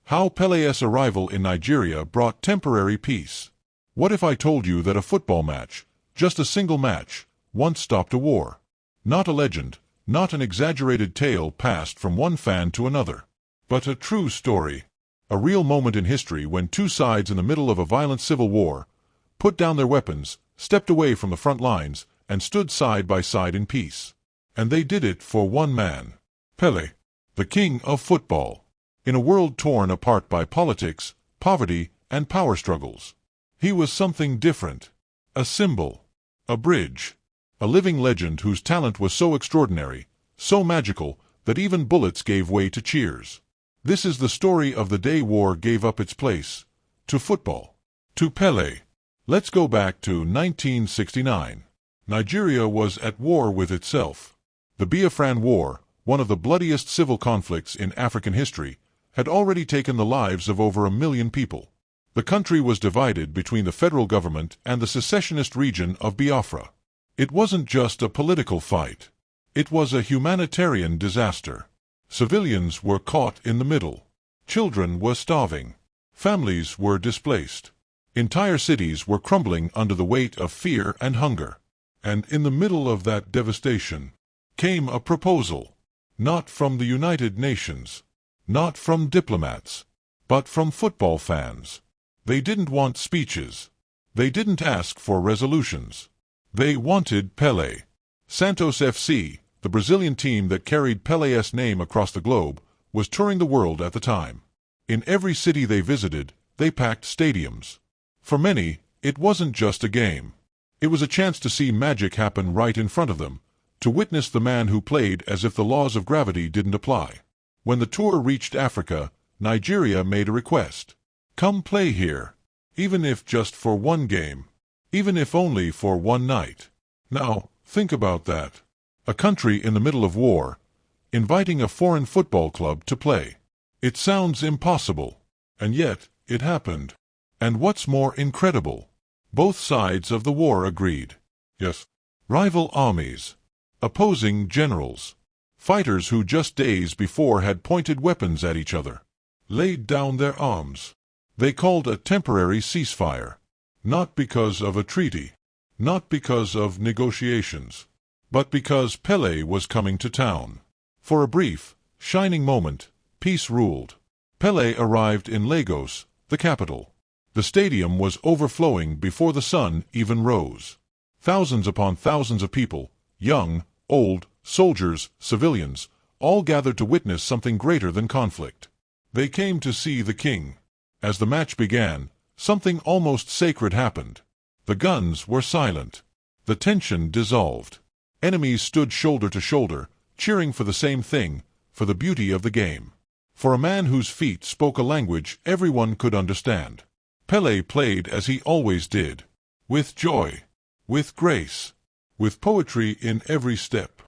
How Pele's arrival in Nigeria brought temporary peace. What if I told you that a football match, just a single match, once stopped a war? Not a legend, not an exaggerated tale passed from one fan to another, but a true story. A real moment in history when two sides in the middle of a violent civil war put down their weapons, stepped away from the front lines, and stood side by side in peace. And they did it for one man. Pele, the king of football. In a world torn apart by politics, poverty, and power struggles, he was something different. A symbol. A bridge. A living legend whose talent was so extraordinary, so magical, that even bullets gave way to cheers. This is the story of the day war gave up its place to football. To Pele. Let's go back to 1969. Nigeria was at war with itself. The Biafran War, one of the bloodiest civil conflicts in African history, had already taken the lives of over 1 million people. The country was divided between the federal government and the secessionist region of Biafra. It wasn't just a political fight. It was a humanitarian disaster. Civilians were caught in the middle. Children were starving. Families were displaced. Entire cities were crumbling under the weight of fear and hunger. And in the middle of that devastation came a proposal. Not from the United Nations. Not from diplomats, but from football fans. They didn't want speeches. They didn't ask for resolutions. They wanted Pele. Santos FC, the Brazilian team that carried Pele's name across the globe, was touring the world at the time. In every city they visited, they packed stadiums. For many, it wasn't just a game. It was a chance to see magic happen right in front of them, to witness the man who played as if the laws of gravity didn't apply. When the tour reached Africa, Nigeria made a request. Come play here. Even if just for one game. Even if only for one night. Now, think about that. A country in the middle of war, inviting a foreign football club to play. It sounds impossible. And yet, it happened. And what's more incredible? Both sides of the war agreed. Yes. Rival armies. Opposing generals. Fighters who just days before had pointed weapons at each other. Laid down their arms. They called a temporary ceasefire. Not because of a treaty. Not because of negotiations. But because Pele was coming to town. For a brief, shining moment, peace ruled. Pele arrived in Lagos, the capital. The stadium was overflowing before the sun even rose. Thousands upon thousands of people, young, old, soldiers, civilians, all gathered to witness something greater than conflict. They came to see the king. As the match began, something almost sacred happened. The guns were silent. The tension dissolved. Enemies stood shoulder to shoulder, cheering for the same thing, for the beauty of the game. For a man whose feet spoke a language everyone could understand. Pele played as he always did. With joy. With grace. With poetry in every step.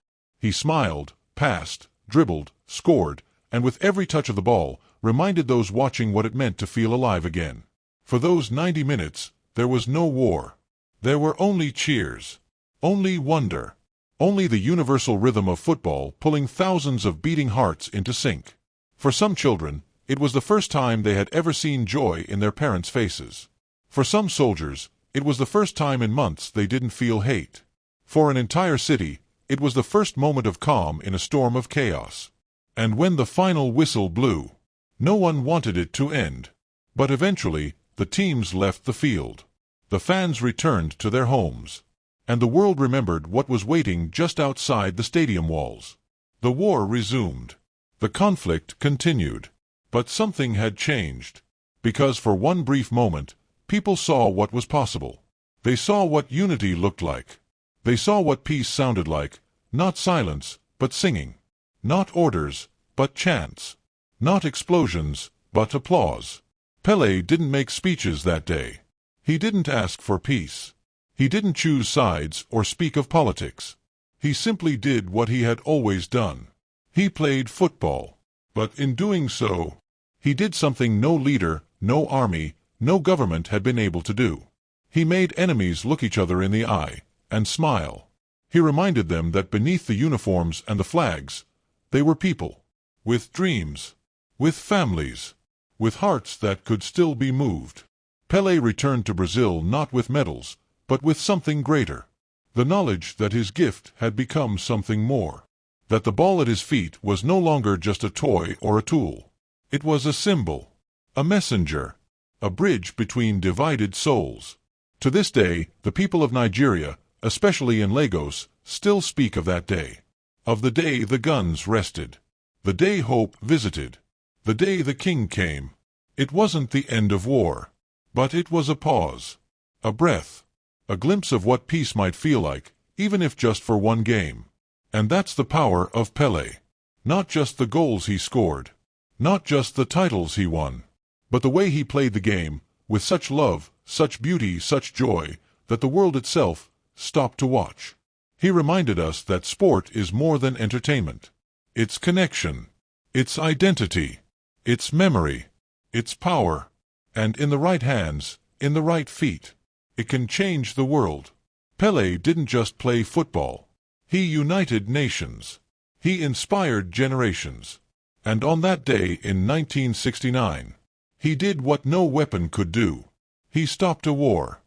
He smiled, passed, dribbled, scored, and with every touch of the ball, reminded those watching what it meant to feel alive again. For those 90 minutes, there was no war. There were only cheers. Only wonder. Only the universal rhythm of football pulling thousands of beating hearts into sync. For some children, it was the first time they had ever seen joy in their parents' faces. For some soldiers, it was the first time in months they didn't feel hate. For an entire city, it was the first moment of calm in a storm of chaos. And when the final whistle blew, no one wanted it to end. But eventually, the teams left the field. The fans returned to their homes. And the world remembered what was waiting just outside the stadium walls. The war resumed. The conflict continued. But something had changed. Because for one brief moment, people saw what was possible. They saw what unity looked like. They saw what peace sounded like, not silence, but singing. Not orders, but chants. Not explosions, but applause. Pele didn't make speeches that day. He didn't ask for peace. He didn't choose sides or speak of politics. He simply did what he had always done. He played football. But in doing so, he did something no leader, no army, no government had been able to do. He made enemies look each other in the eye and smile. He reminded them that beneath the uniforms and the flags, they were people. With dreams. With families. with hearts that could still be moved. Pelé returned to Brazil not with medals, but with something greater. The knowledge that his gift had become something more. That the ball at his feet was no longer just a toy or a tool. It was a symbol, a messenger, a bridge between divided souls. To this day, the people of Nigeria, especially in Lagos, still speak of that day. Of the day the guns rested. The day hope visited. The day the king came. It wasn't the end of war. But it was a pause. A breath. A glimpse of what peace might feel like, even if just for one game. And that's the power of Pelé. Not just the goals he scored. Not just the titles he won. But the way he played the game, with such love, such beauty, such joy, that the world itself stopped to watch. He reminded us that sport is more than entertainment. It's connection. It's identity. It's memory. It's power. And in the right hands, in the right feet, it can change the world. Pelé didn't just play football. He united nations. He inspired generations. And on that day in 1969, he did what no weapon could do. He stopped a war.